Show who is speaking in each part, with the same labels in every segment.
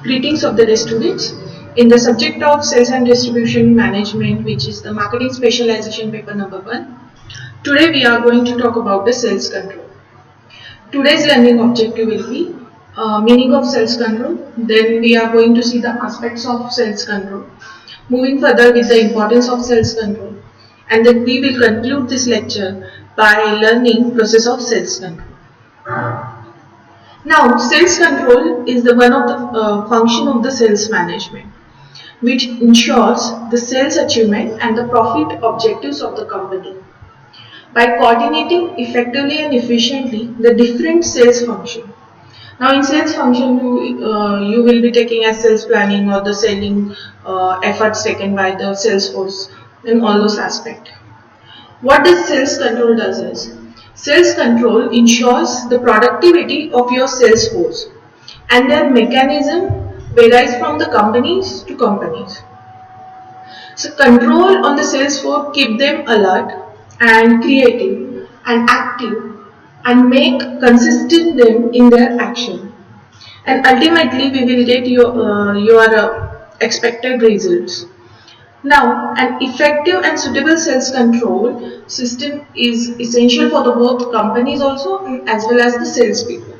Speaker 1: Greetings of the day, students. In the subject of sales and distribution management, which is the marketing specialization paper number 1, today we are going to talk about the sales control. Today's learning objective will be meaning of sales control. Then we are going to see the aspects of sales control. Moving further with the importance of sales control. And then we will conclude this lecture by learning process of sales control. Now, sales control is the one of the function of the sales management, which ensures the sales achievement and the profit objectives of the company. By coordinating effectively and efficiently the different sales function. Now, in sales function, you will be taking as sales planning or the selling efforts taken by the sales force in all those aspects. What this sales control does is, sales control ensures the productivity of your sales force and their mechanism varies from the companies to companies. So control on the sales force keep them alert and creative and active and make consistent them in their action. And ultimately we will get your expected results. Now, an effective and suitable sales control system is essential for the both companies also as well as the salespeople.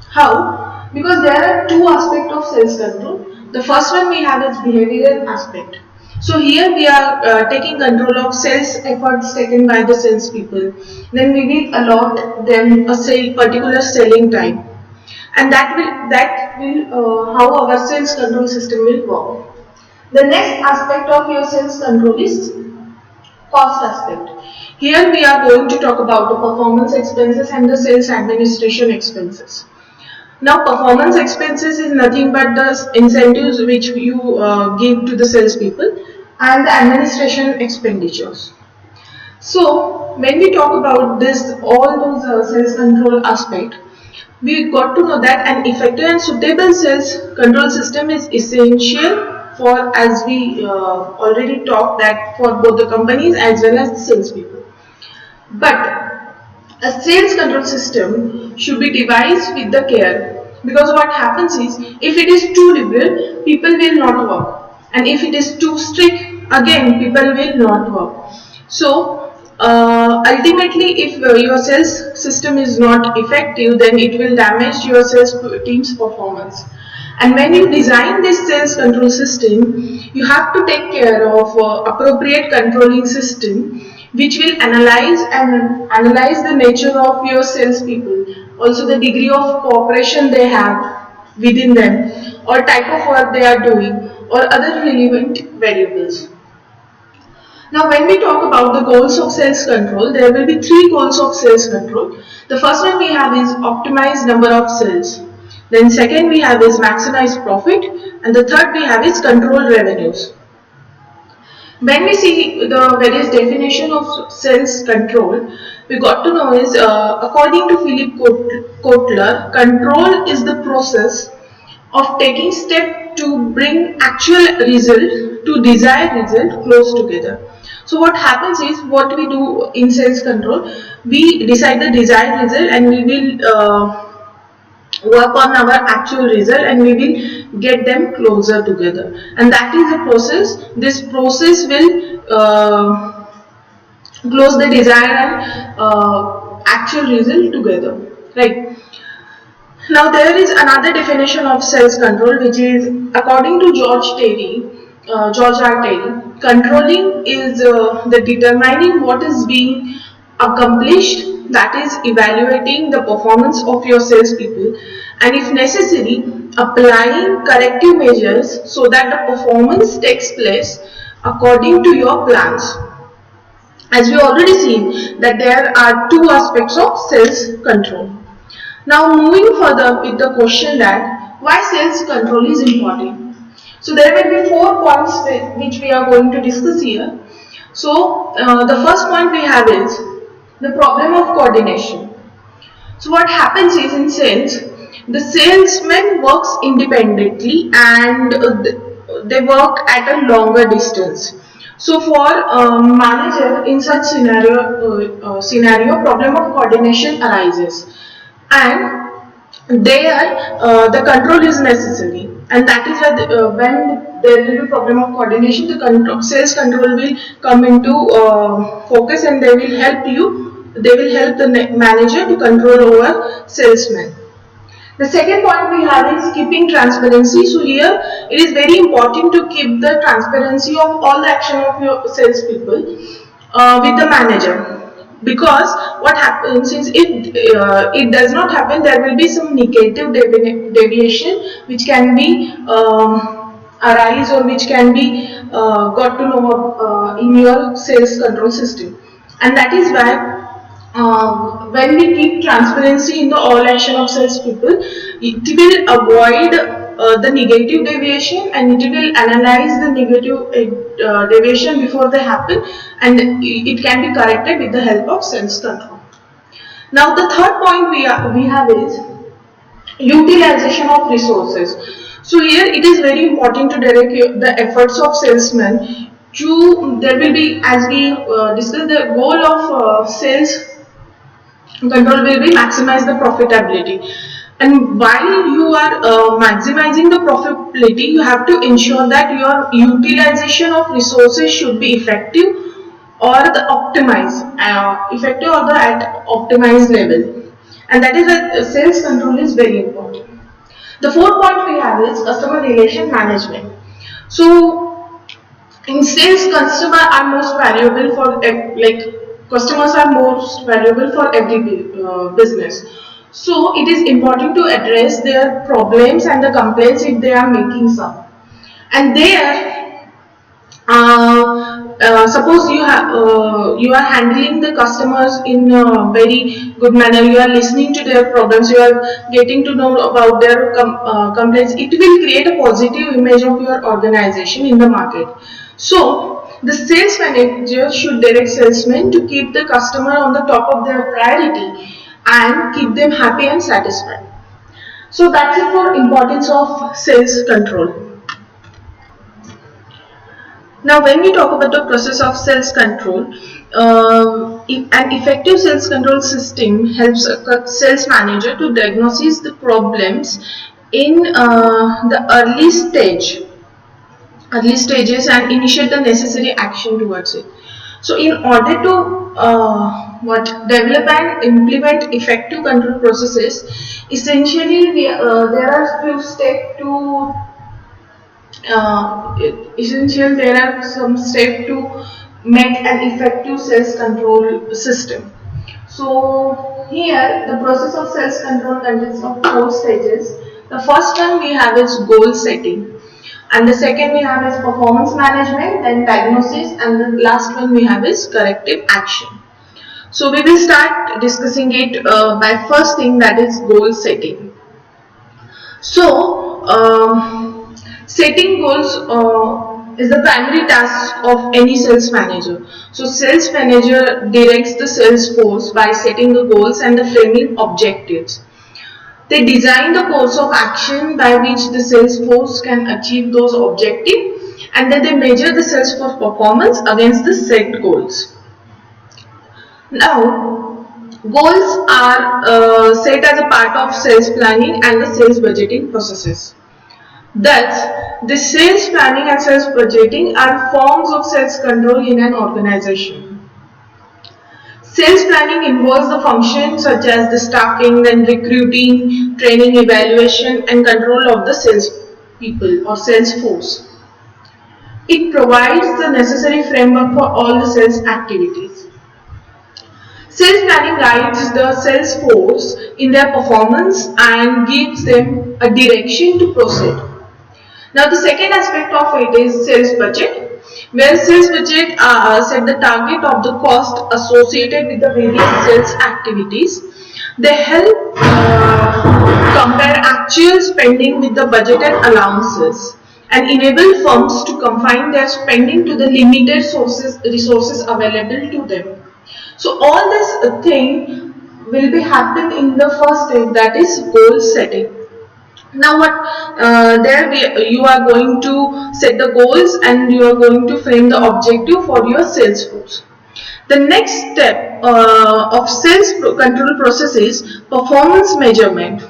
Speaker 1: How? Because there are two aspects of sales control. The first one we have is behavioral aspect. So here we are taking control of sales efforts taken by the salespeople. Then we will allot them a particular selling time, and that will how our sales control system will work. The next aspect of your sales control is cost aspect. Here we are going to talk about the performance expenses and the sales administration expenses. Now, performance expenses is nothing but the incentives which you give to the salespeople and the administration expenditures. So, when we talk about this, all those sales control aspect, we got to know that an effective and suitable sales control system is essential for, as we already talked, that for both the companies as well as the salespeople. But a sales control system should be devised with the care, because what happens is, if it is too liberal, people will not work, and if it is too strict, again people will not work. So ultimately, if your sales system is not effective, then it will damage your sales team's performance. And when you design this sales control system, you have to take care of appropriate controlling system, which will analyze the nature of your salespeople, also the degree of cooperation they have within them, or type of work they are doing, or other relevant variables. Now, when we talk about the goals of sales control, there will be three goals of sales control. The first one we have is optimize number of sales. Then second we have is maximize profit, and the third we have is control revenues. When we see the various definition of sales control, we got to know is according to Philip Kotler, control is the process of taking step to bring actual result to desired result close together. So what happens is, what we do in sales control, we decide the desired result and we will work on our actual result and we will get them closer together, and that is the process. This process will close the desired and actual result together, right? Now there is another definition of sales control, which is according to George R. Terry, controlling is the determining what is being accomplished, that is evaluating the performance of your salespeople, and if necessary, applying corrective measures so that the performance takes place according to your plans. As we already seen that there are two aspects of sales control. Now moving further with the question that why sales control is important. So there will be 4 points which we are going to discuss here. So the first point we have is the problem of coordination. So what happens is, in sales, the salesman works independently and they work at a longer distance. So for manager in such scenario, problem of coordination arises, and there the control is necessary, and that is when there will be problem of coordination, the sales control will come into focus, and they will help the manager to control over salesmen. The second point we have is keeping transparency. So here it is very important to keep the transparency of all the action of your salespeople with the manager, because what happens is if it does not happen, there will be some negative deviation which can be arise, or which can be got to know in your sales control system, and that is why when we keep transparency in the all action of salespeople, it will avoid the negative deviation, and it will analyze the negative deviation before they happen, and it can be corrected with the help of sales control. Now the third point we have is utilization of resources. So here it is very important to direct the efforts of salesmen to, there will be, as we discussed, the goal of sales control will be maximize the profitability, and while you are maximizing the profitability, you have to ensure that your utilization of resources should be effective or the optimized effective or the at optimized level, and that is why sales control is very important. The fourth point we have is customer relation management. So in sales, customer are most valuable for, like, customers are most valuable for every business. So it is important to address their problems and the complaints if they are making some, and there suppose you are handling the customers in a very good manner, you are listening to their problems, you are getting to know about their complaints, it will create a positive image of your organization in the market. So the sales manager should direct salesmen to keep the customer on the top of their priority and keep them happy and satisfied. So that's it for importance of sales control. Now, when we talk about the process of sales control, an effective sales control system helps a sales manager to diagnose the problems in the early stages, and initiate the necessary action towards it. So, in order to develop and implement effective control processes, essentially there are few steps to essential there are some steps to make an effective sales control system. So here the process of sales control consists of 4 stages. The first one we have is goal setting, and the second we have is performance management, then diagnosis, and the last one we have is corrective action. So we will start discussing it by first thing, that is goal setting. So setting goals is the primary task of any sales manager. So sales manager directs the sales force by setting the goals and the framing objectives. They design the course of action by which the sales force can achieve those objectives, and then they measure the sales force performance against the set goals. Now, goals are set as a part of sales planning and the sales budgeting processes. Thus, the sales planning and sales budgeting are forms of sales control in an organization. Sales planning involves the functions such as the staffing, then recruiting, training, evaluation, and control of the sales people or sales force. It provides the necessary framework for all the sales activities. Sales planning guides the sales force in their performance and gives them a direction to proceed. Now the second aspect of it is sales budget, where sales budget set the target of the cost associated with the various sales activities. They help compare actual spending with the budgeted allowances and enable firms to confine their spending to the limited resources available to them. So all this thing will be happening in the first step, that is goal setting. Now what you are going to set the goals and you are going to frame the objective for your sales force. The next step of sales control process is performance measurement.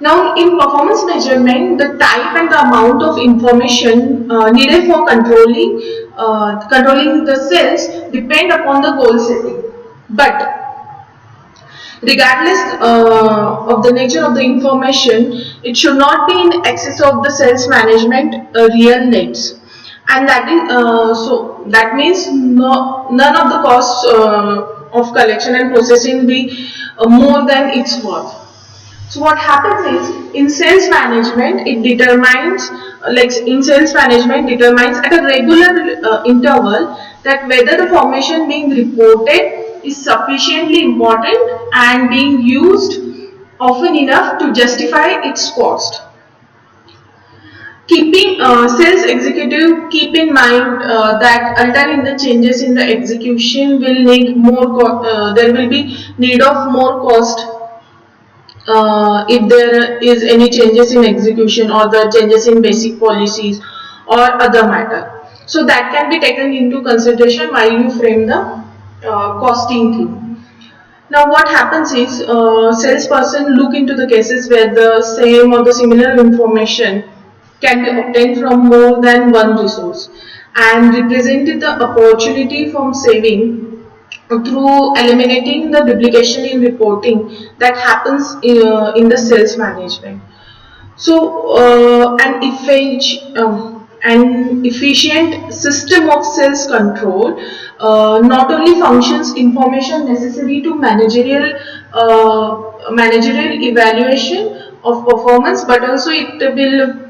Speaker 1: Now, in performance measurement, the type and the amount of information needed for controlling the cells depend upon the goal setting. But regardless of the nature of the information, it should not be in excess of the sales management real needs, and that means none of the costs of collection and processing be more than its worth. So what happens is in sales management, it determines in sales management determines at a regular interval that whether the formation being reported is sufficiently important and being used often enough to justify its cost. Keeping sales executive keep in mind that altering the changes in the execution will need there will be need of more cost if there is any changes in execution or the changes in basic policies or other matter. So that can be taken into consideration while you frame the costing thing. Now what happens is salesperson look into the cases where the same or the similar information can be obtained from more than one resource and represented the opportunity from saving through eliminating the duplication in reporting that happens in the sales management. So, an efficient system of sales control not only functions information necessary to managerial evaluation of performance, but also it will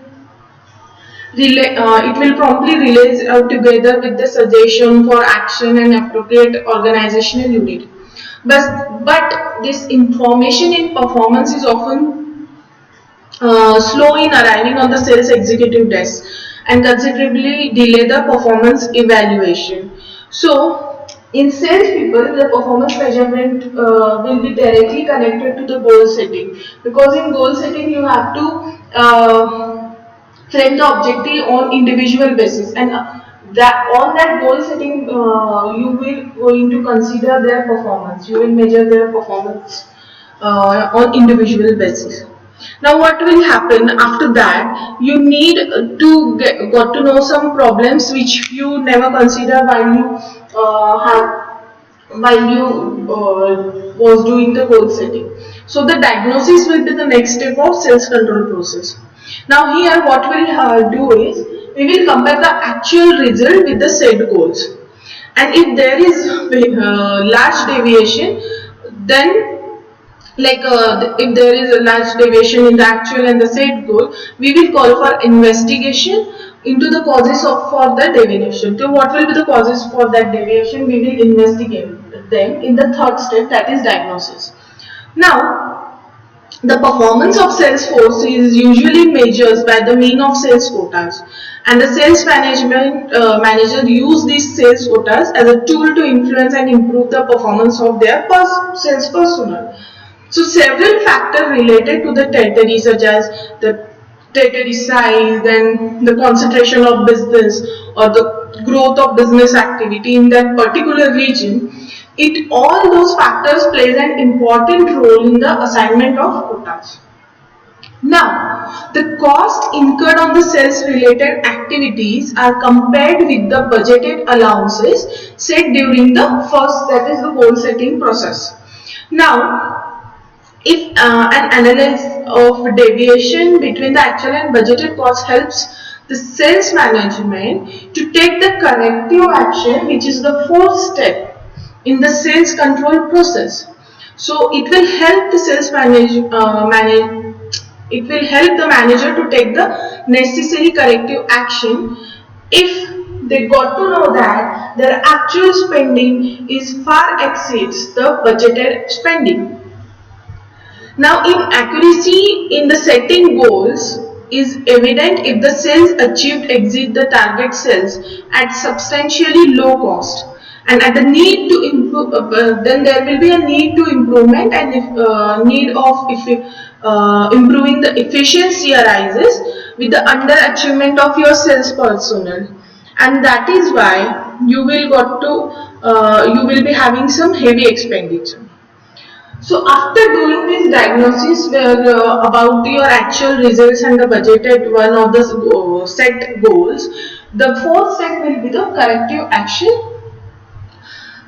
Speaker 1: promptly relay together with the suggestion for action and appropriate organizational unit. But this information in performance is often slow in arriving on the sales executive desk and considerably delay the performance evaluation. So, in sales people, the performance measurement will be directly connected to the goal setting, because in goal setting you have to frame the objective on individual basis, and that on that goal setting you will going to consider their performance. You will measure their performance on individual basis. Now what will happen after that? You need to got to know some problems which you never consider while you was doing the goal setting. So the diagnosis will be the next step of sales control process. Now here what we'll do is we will compare the actual result with the set goals, and if there is large deviation, then if there is a large deviation in the actual and the set goal, we will call for investigation into the causes for the deviation. So what will be the causes for that deviation? We will investigate them in the third step, that is diagnosis. Now, the performance of sales force is usually measured by the mean of sales quotas, and the sales management manager use these sales quotas as a tool to influence and improve the performance of their sales personnel. So several factors related to the territory, such as the territory size, then the concentration of business or the growth of business activity in that particular region, it all those factors plays an important role in the assignment of quotas. Now, the cost incurred on the sales related activities are compared with the budgeted allowances set during the first, that is the goal setting process. Now, if an analysis of deviation between the actual and budgeted cost helps the sales management to take the corrective action, which is the fourth step in the sales control process. So it will help the it will help the manager to take the necessary corrective action if they got to know that their actual spending is far exceeds the budgeted spending. Now, inaccuracy in the setting goals is evident if the sales achieved exceed the target sales at substantially low cost, and at the need to improve, then there will be a need to improvement, and if need of improving the efficiency arises with the underachievement of your sales personnel, and that is why you will be having some heavy expenditure. So after doing this diagnosis where about your actual results and the budgeted one of the set goals, the fourth step will be the corrective action,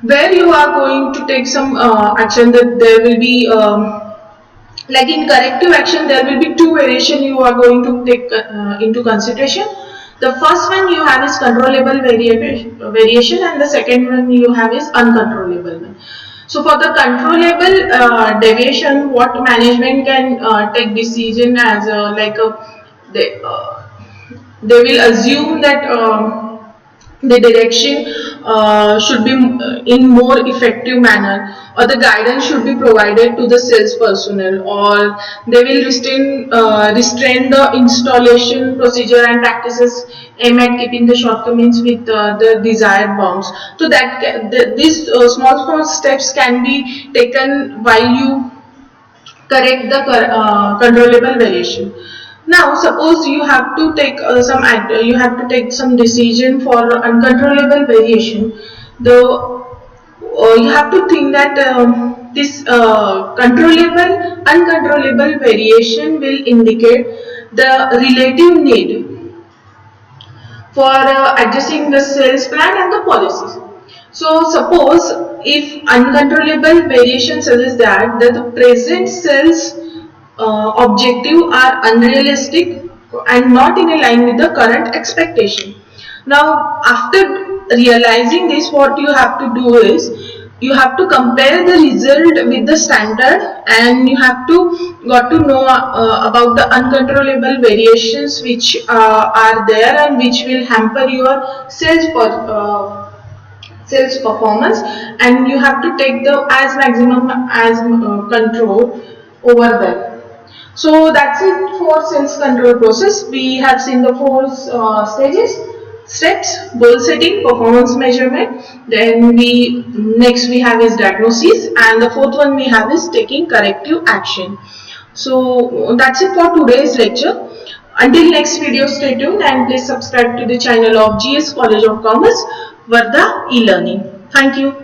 Speaker 1: where you are going to take some action. That there will be like in corrective action there will be two variation you are going to take into consideration. The first one you have is controllable variation, and the second one you have is uncontrollable one. So for the controllable deviation, what management can take decision as they, uh, they will assume that the direction should be in more effective manner, or the guidance should be provided to the sales personnel, or they will restrain the installation procedure and practices aim at keeping the shortcomings with the desired bounds. So that these small steps can be taken while you correct the controllable variation. Now suppose you have to take you have to take some decision for uncontrollable variation. The you have to think that this controllable uncontrollable variation will indicate the relative need for adjusting the sales plan and the policies. So suppose if uncontrollable variation suggests that the present sales objective are unrealistic and not in line with the current expectation. Now after realizing this, what you have to do is you have to compare the result with the standard, and you have to got to know about the uncontrollable variations which are there and which will hamper your sales performance, and you have to take the as maximum as control over them. So that's it for sales control process. We have seen the four stages: steps, goal setting, performance measurement. Then we have is diagnosis, and the fourth one we have is taking corrective action. So that's it for today's lecture. Until next video, stay tuned and please subscribe to the channel of GS College of Commerce, Varda e-learning. Thank you.